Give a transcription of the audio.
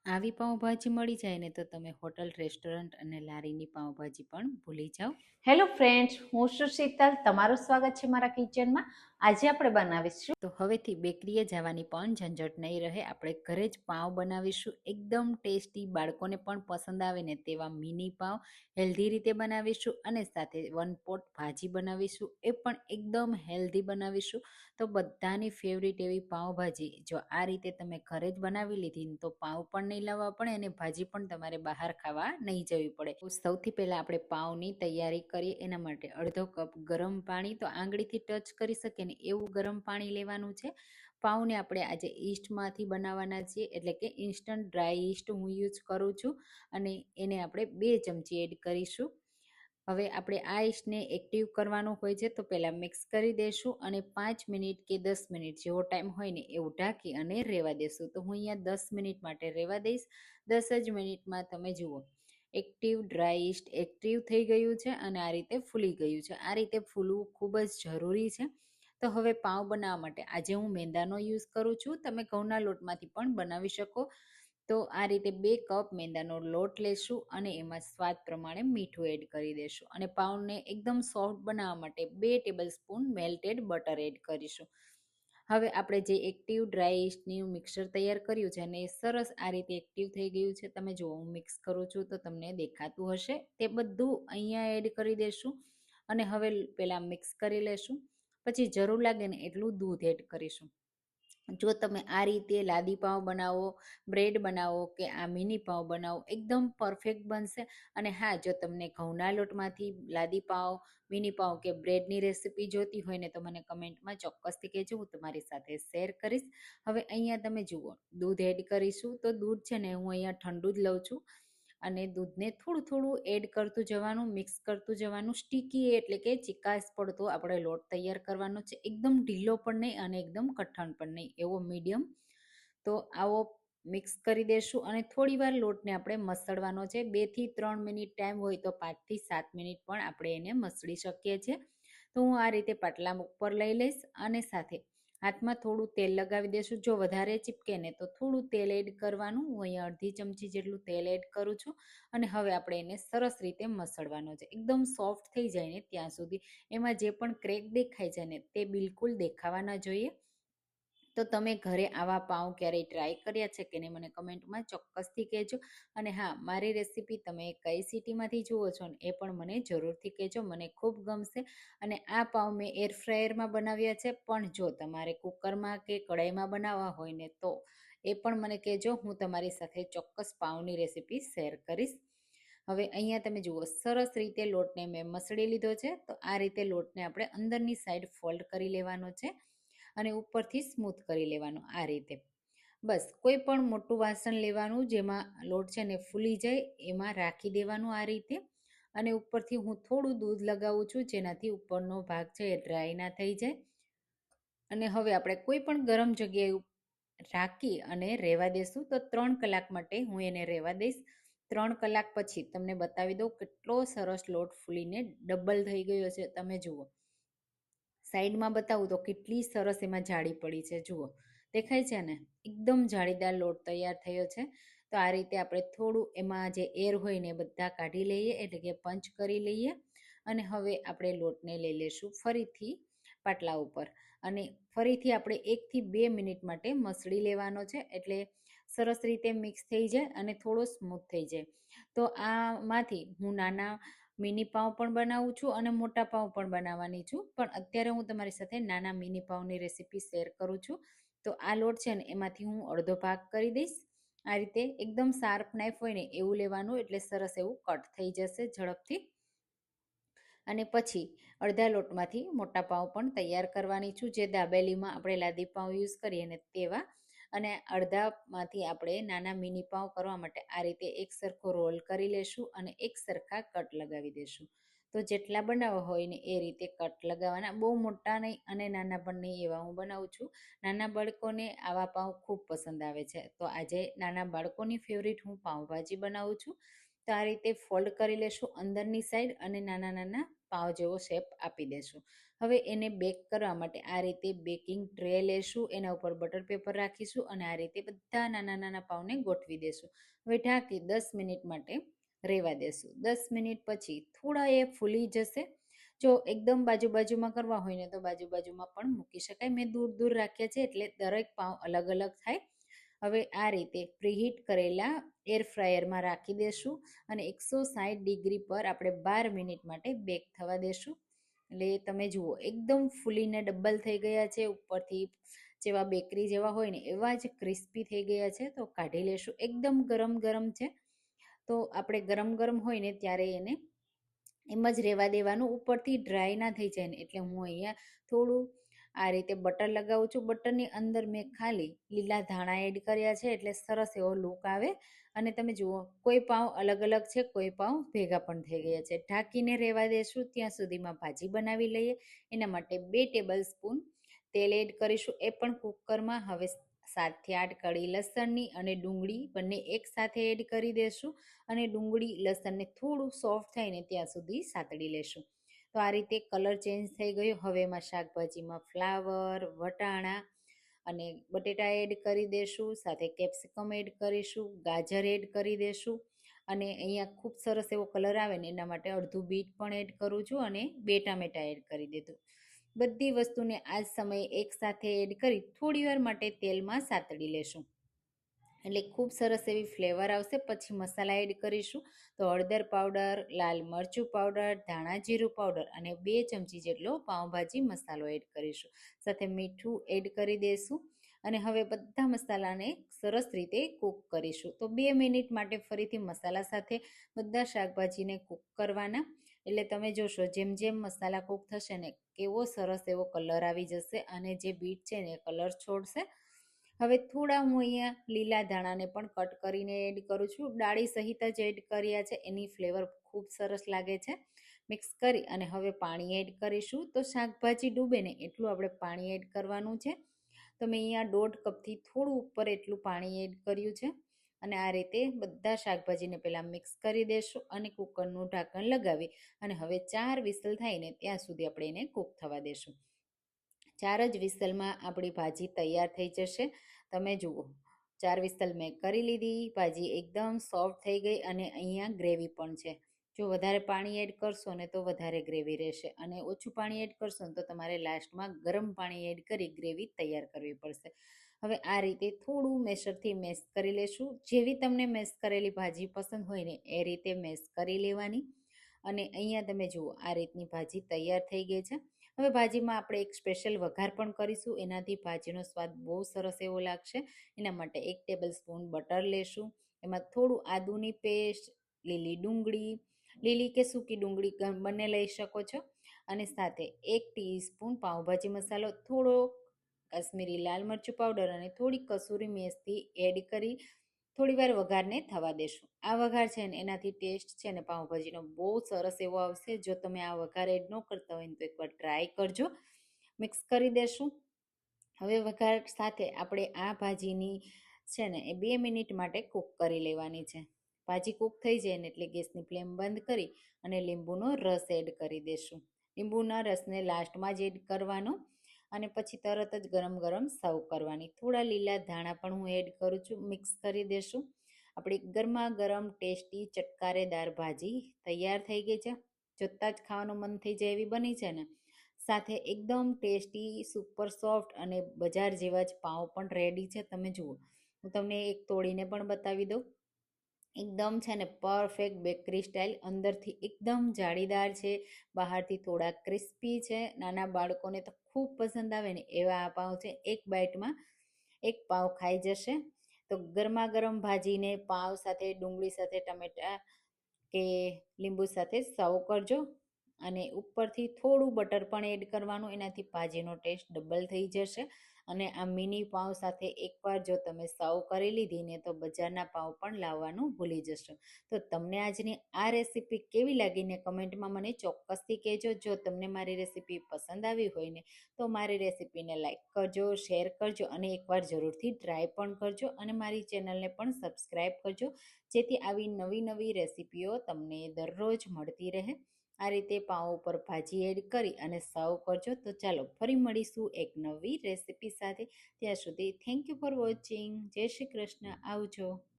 આવી પાઉંભાજી મળી જાય ને તો તમે હોટલ, રેસ્ટોરન્ટ અને લારીની પાઉંભાજી પણ ભૂલી જાઓ. હેલો ફ્રેન્ડ્સ, હું છું શીતલ. તમારું સ્વાગત છે મારા કિચનમાં. આજે આપણે બનાવીશું તો હવેથી બેકરીએ જવાની પણ ઝંઝટ નહીં રહે. આપણે ઘરે જ પાઉં બનાવીશું, એકદમ ટેસ્ટી, બાળકોને પણ પસંદ આવે ને તેવા મિની પાઉં હેલ્ધી રીતે બનાવીશું અને સાથે વન પોટ ભાજી બનાવીશું, એ પણ એકદમ હેલ્ધી બનાવીશું. તો બધાની ફેવરિટ એવી પાઉંભાજી જો આ રીતે તમે ઘરે જ બનાવી લીધી ને તો પાઉં પણ નહીં લાવવા પડે અને ભાજી પણ તમારે બહાર ખાવા નહીં જવી પડે. તો સૌથી પહેલાં આપણે પાઉંની તૈયારી કરીએ. એના માટે અડધો કપ ગરમ પાણી, તો આંગળીથી ટચ કરી શકે ને એવું ગરમ પાણી લેવાનું છે. પાઉંને આપણે આજે ઈસ્ટમાંથી બનાવવાના છીએ, એટલે કે ઇન્સ્ટન્ટ ડ્રાય ઈસ્ટ હું યુઝ કરું છું અને એને આપણે 2 ચમચી એડ કરીશું. હવે આપણે આ ઈસ્ટને એક્ટિવ કરવાનું હોય છે, તો પહેલાં મિક્સ કરી દઈશું અને 5 મિનિટ કે 10 મિનિટ જેવો ટાઈમ હોય ને એવું ઢાંકી અને રહેવા દેશું. તો હું અહીંયા 10 મિનિટ માટે રહેવા દઈશ. 10 જ મિનિટમાં તમે જુઓ એક્ટિવ ડ્રાય ઈસ્ટ એક્ટિવ થઈ ગયું છે અને આ રીતે ફૂલી ગયું છે. આ રીતે ફૂલવું ખૂબ જ જરૂરી છે. તો હવે પાઉં બનાવવા માટે આજે હું મેંદાનો યુઝ કરું છું. તમે ઘઉંના લોટમાંથી પણ બનાવી શકો. તો આ રીતે 2 કપ મેંદાનો લોટ લેશું અને એમાં સ્વાદ પ્રમાણે મીઠું એડ કરી દેશું અને પાઉંને એકદમ સોફ્ટ બનાવવા માટે 2 tablespoon melted butter add કરીશું. હવે આપણે જે એક્ટિવ ડ્રાય ઈસ્ટનું મિક્સર તૈયાર કર્યું છે અને એ સરસ આ રીતે એક્ટિવ થઈ ગયું છે. તમે જુઓ હું મિક્સ કરું છું તો તમને દેખાતું હશે. તે બધું અહીંયા એડ કરી દેશું અને હવે પહેલાં મિક્સ કરી લેશું. પછી જરૂર લાગે ને એટલું દૂધ એડ કરીશું. જો તમે આ રીતે લાદી પાઉં બનાવો, બ્રેડ બનાવો કે આ મિની પાઉં બનાવો, એકદમ પરફેક્ટ બનશે. અને હા, જો તમને ઘઉંના લોટમાંથી લાદી પાઉં, મિની પાઉં કે બ્રેડની રેસીપી જોતી હોય ને તો મને કમેન્ટમાં ચોક્કસથી કહેજો, હું તમારી સાથે શેર કરીશ. હવે અહીંયા તમે જુઓ દૂધ એડ કરીશું. તો દૂધ છે ને હું અહીંયા ઠંડુ જ લઉં છું અને દૂધને થોડું થોડું એડ કરતું જવાનું, મિક્સ કરતું જવાનું. સ્ટીકી એટલે કે ચિકાસ પડતો આપણે લોટ તૈયાર કરવાનો છે, એકદમ ઢીલો પણ નહીં અને એકદમ કઠણ પણ નહીં, એવો મીડિયમ. તો આવો મિક્સ કરી દેશું અને થોડી વાર લોટને આપણે મસળવાનો છે. 2 થી 3 મિનિટ ટાઈમ હોય તો 5 થી 7 મિનિટ પણ આપણે એને મસળી શકીએ છીએ. તો હું આ રીતે પાટલા ઉપર લઈ લઈશ અને સાથે હાથમાં થોડું તેલ લગાવી દેશું. જો વધારે ચીપકે ને તો થોડું તેલ એડ કરવાનું. હું અહીંયા અડધી ચમચી જેટલું તેલ એડ કરું છું અને હવે આપણે એને સરસ રીતે મસળવાનો છે, એકદમ સોફ્ટ થઈ જાય ને ત્યાં સુધી. એમાં જે પણ ક્રેક દેખાય છે ને તે બિલકુલ દેખાવા ન જોઈએ. તો તમે ઘરે આવા પાઉં ક્યારેય ટ્રાય કર્યા છે કે નહીં મને કમેન્ટમાં ચોક્કસથી કહેજો. અને હા, મારી રેસીપી તમે કઈ સિટીમાંથી જુઓ છો ને એ પણ મને જરૂરથી કહેજો, મને ખૂબ ગમશે. અને આ પાઉં મેં એર ફ્રાયરમાં બનાવ્યા છે, પણ જો તમારે કુકરમાં કે કઢાઈમાં બનાવવા હોય ને તો એ પણ મને કહેજો, હું તમારી સાથે ચોક્કસ પાઉંની રેસીપી શેર કરીશ. હવે અહીંયા તમે જુઓ સરસ રીતે લોટને મેં મસળી લીધો છે. તો આ રીતે લોટને આપણે અંદરની સાઈડ ફોલ્ડ કરી લેવાનો છે અને ઉપરથી સ્મૂથ કરી લેવાનું આ રીતે. બસ કોઈ પણ મોટું વાસણ લેવાનું જેમાં લોટ છે ને ફૂલી જાય, એમાં રાખી દેવાનું આ રીતે. અને ઉપરથી હું થોડું દૂધ લગાવું છું જેનાથી ઉપરનો ભાગ છે એ ડ્રાય ના થઈ જાય. અને હવે આપણે કોઈ પણ ગરમ જગ્યાએ રાખી અને રહેવા દેશું. તો 3 કલાક માટે હું એને રહેવા દઈશ. 3 કલાક પછી તમને બતાવી દઉં કેટલો સરસ લોટ ફૂલીને ડબલ થઈ ગયો છે. તમે જુઓ સાઈડમાં બતાવું તો કેટલી સરસ એમાં જાળી પડી છે. જુઓ દેખાય છે ને, એકદમ જાળીદાર લોટ તૈયાર થયો છે. તો આ રીતે આપણે થોડું એમાં જે એર હોય ને બધા કાઢી લઈએ, એટલે કે પંચ કરી લઈએ. અને હવે આપણે લોટને લઈ લેશું ફરીથી પાટલા ઉપર અને ફરીથી આપણે 1 થી 2 મિનિટ માટે મસળી લેવાનો છે, એટલે સરસ રીતે મિક્સ થઈ જાય અને થોડો સ્મૂથ થઈ જાય. તો આમાંથી હું નાના મિની પાઉં પણ બનાવું છું અને મોટા પાઉં પણ બનાવવાની છું, પણ અત્યારે હું તમારી સાથે નાના મિની પાઉંની રેસીપી શેર કરું છું. તો આ લોટ છે ને એમાંથી હું અડધો ભાગ કરી દઈશ. આ રીતે એકદમ શાર્પ નાઈફ હોય ને એવું લેવાનું, એટલે સરસ એવું કટ થઈ જશે ઝડપથી. અને પછી અડધા લોટમાંથી મોટા પાઉં પણ તૈયાર કરવાની છું, જે દાબેલીમાં આપણે લાદી પાઉં યુઝ કરીએ ને તેવા. અને અડધામાંથી આપણે નાના મિની પાઉં કરવા માટે આ રીતે એક સરખો રોલ કરી લેશું અને એક સરખા કટ લગાવી દેશું. તો જેટલા બનાવવા હોય ને એ રીતે કટ લગાવવાના, બહુ મોટા નહીં અને નાના પણ નહીં, એવા હું બનાવું છું. નાના બાળકોને આવા પાઉં ખૂબ પસંદ આવે છે. તો આજે નાના બાળકોની ફેવરિટ હું પાઉંભાજી બનાવું છું. તો આ રીતે ફોલ્ડ કરી લેશું અંદરની સાઈડ અને નાના નાના પાવ જેવો શેપ આપી દેશું. હવે એને બેક કરવા માટે આ રીતે બેકિંગ ટ્રે લેશું, એના ઉપર બટર પેપર રાખીશું અને આ રીતે બધા નાના નાના પાવને ગોઠવી દેશું. હવે ઢાંકી 10 મિનિટ માટે રહેવા દેશું. 10 મિનિટ પછી થોડા એ ફૂલી જશે. જો એકદમ બાજુમાં કરવા હોય ને તો બાજુમાં પણ મૂકી શકાય. મેં દૂર રાખ્યા છે એટલે દરેક પાવ અલગ અલગ થાય. હવે આ રીતે પ્રીહીટ કરેલા એર ફ્રાયરમાં રાખી દેશું અને 160 ડિગ્રી પર આપણે 12 મિનિટ માટે બેક થવા દેશું. એટલે તમે જુઓ એકદમ ફૂલીને ડબલ થઈ ગયા છે, ઉપરથી જેવા બેકરી જેવા હોય ને એવા જ ક્રિસ્પી થઈ ગયા છે. તો કાઢી લેશું. એકદમ ગરમ છે, તો આપણે ગરમ હોય ને ત્યારે એને એમ જ રહેવા દેવાનું, ઉપરથી ડ્રાય ના થઈ જાય ને. એટલે હું અહીંયા થોડું આ રીતે બટર લગાવું છું. બટરની અંદર મેં ખાલી લીલા ધાણા એડ કર્યા છે એટલે સરસ એવો લુક આવે. અને તમે જુઓ કોઈ પાવ અલગ છે, કોઈ પાવ ભેગા પણ થઈ ગયા છે. ઢાંકીને રહેવા દેશું. ત્યાં સુધીમાં ભાજી બનાવી લઈએ. એના માટે 2 ટેબલ સ્પૂન તેલ એડ કરીશું, એ પણ કુકરમાં. હવે 7 થી 8 કળી લસણની અને ડુંગળી બંને એક સાથે એડ કરી દેશું અને ડુંગળી લસણને થોડું સોફ્ટ થાય ને ત્યાં સુધી સાતળી લેશું. તો આ રીતે કલર ચેન્જ થઈ ગયો. હવે એમાં શાકભાજીમાં ફ્લાવર, વટાણા અને બટેટા એડ કરી દેશું, સાથે કેપ્સિકમ એડ કરીશું, ગાજર એડ કરી દેશું અને અહીંયા ખૂબ સરસ એવો કલર આવે ને એના માટે અડધું બીટ પણ એડ કરું છું અને 2 ટામેટા એડ કરી દીધું. બધી વસ્તુને આ જ સમયે એકસાથે એડ કરી થોડીવાર માટે તેલમાં સાતળી લેશું એટલે ખૂબ સરસ એવી ફ્લેવર આવશે. પછી મસાલા એડ કરીશું. તો હળદર પાવડર, લાલ મરચું પાવડર, ધાણા જીરું પાવડર અને 2 ચમચી જેટલો પાઉંભાજી મસાલો એડ કરીશું. સાથે મીઠું એડ કરી દઈશું અને હવે બધા મસાલાને સરસ રીતે કૂક કરીશું. તો 2 મિનિટ માટે ફરીથી મસાલા સાથે બધા શાકભાજીને કૂક કરવાના. એટલે તમે જોશો જેમ મસાલા કૂક થશે ને કેવો સરસ એવો કલર આવી જશે અને જે બીટ છે ને એ કલર છોડશે. હવે થોડા હું અહીંયા લીલા ધાણાને પણ કટ કરીને એડ કરું છું. ડાળી સહિત જ એડ કર્યા છે, એની ફ્લેવર ખૂબ સરસ લાગે છે. મિક્સ કરી અને હવે પાણી એડ કરીશું. તો શાકભાજી ડૂબે ને એટલું આપણે પાણી એડ કરવાનું છે. તો મેં અહીંયા 1.5 કપથી થોડું ઉપર એટલું પાણી એડ કર્યું છે અને આ રીતે બધા શાકભાજીને પહેલાં મિક્સ કરી દેશું અને કુકરનું ઢાંકણ લગાવી અને હવે 4 વિસલ થાય ને ત્યાં સુધી આપણે એને કૂક થવા દેશું. 4 જ વિસલમાં આપણી ભાજી તૈયાર થઈ જશે. તમે જુઓ 4 વિસલ મેં કરી લીધી. ભાજી એકદમ સોફ્ટ થઈ ગઈ અને અહીંયા ગ્રેવી પણ છે. જો વધારે પાણી એડ કરશો ને તો વધારે ગ્રેવી રહેશે અને ઓછું પાણી એડ કરશો ને તો તમારે લાસ્ટમાં ગરમ પાણી એડ કરી ગ્રેવી તૈયાર કરવી પડશે. હવે આ રીતે થોડું મેશરથી મેશ કરી લેશું. જેવી તમને મેશ કરેલી ભાજી પસંદ હોય ને એ રીતે મેશ કરી લેવાની. અને અહીંયા તમે જુઓ આ રીતની ભાજી તૈયાર થઈ ગઈ છે. હવે ભાજીમાં આપણે એક સ્પેશિયલ વઘાર પણ કરીશું, એનાથી ભાજીનો સ્વાદ બહુ સરસ એવો લાગશે. એના માટે 1 ટેબલ સ્પૂન બટર લેશું. એમાં થોડું આદુની પેસ્ટ, લીલી ડુંગળી, લીલી કે સૂકી ડુંગળી બંને લઈ શકો છો અને સાથે 1 ટીસ્પૂન પાઉંભાજી મસાલો, થોડો કાશ્મીરી લાલ મરચું પાવડર અને થોડી કસૂરી મેથી એડ કરી થોડીવાર વઘારને થવા દેશું. આ વઘાર છે ને એનાથી ટેસ્ટ છે ને પાઉંભાજીનો બહુ સરસ એવો આવશે. જો તમે આ વઘાર એડ ન કરતા હોય ને તો એકવાર ટ્રાય કરજો. મિક્સ કરી દેશું. હવે વઘાર સાથે આપણે આ ભાજીની છે ને એ 2 મિનિટ માટે કૂક કરી લેવાની છે. ભાજી કૂક થઈ જાય ને એટલે ગેસની ફ્લેમ બંધ કરી અને લીંબુનો રસ એડ કરી દેશું. લીંબુના રસને લાસ્ટમાં જ એડ કરવાનો અને પછી તરત જ ગરમ સર્વ કરવાની. થોડા લીલા ધાણા પણ હું એડ કરું છું. મિક્સ કરી દેશું. આપણી ગરમા ગરમ ટેસ્ટી ચટકારેદાર ભાજી તૈયાર થઈ ગઈ છે. જોતાં જ ખાવાનું મન થઈ જાય એવી બની છે ને. સાથે એકદમ ટેસ્ટી, સુપર સોફ્ટ અને બજાર જેવા જ પાઉં પણ રેડી છે. તમે જુઓ, હું તમને એક તોડીને પણ બતાવી દઉં. એકદમ છે ને પરફેક્ટ બેકરી સ્ટાઇલ, અંદરથી એકદમ જાળીદાર છે, બહારથી થોડા ક્રિસ્પી છે. નાના બાળકોને તો ખૂબ પસંદ આવે ને એવા આ પાઉં છે. એક બાઇટમાં એક પાવ ખાઈ જશે. તો ગરમા ગરમ ભાજીને પાવ સાથે, ડુંગળી સાથે, ટમેટા કે લીંબુ સાથે સર્વ કરજો અને ઉપરથી થોડું બટર પણ એડ કરવાનું. એનાથી ભાજીનો ટેસ્ટ ડબલ થઈ જશે અને આ મિની પાવ સાથે એકવાર જો તમે સર્વ કરી લીધી ને તો બજારના પાવ પણ લાવવાનું ભૂલી જશો. તો તમને આજની આ રેસીપી કેવી લાગીને કમેન્ટમાં મને ચોક્કસથી કહેજો. જો તમને મારી રેસીપી પસંદ આવી હોય ને તો મારી રેસીપીને લાઈક કરજો, શેર કરજો અને એકવાર જરૂરથી ટ્રાય પણ કરજો અને મારી ચેનલને પણ સબસ્ક્રાઈબ કરજો, જેથી આવી નવી રેસીપીઓ તમને દરરોજ મળતી રહે. આ રીતે પાઉં ઉપર ભાજી એડ કરી અને સર્વ કરજો. તો ચાલો ફરી મળીશું એક નવી રેસિપી સાથે. ત્યાં સુધી થેન્ક યુ ફોર વોચિંગ. જય શ્રી કૃષ્ણ. આવજો.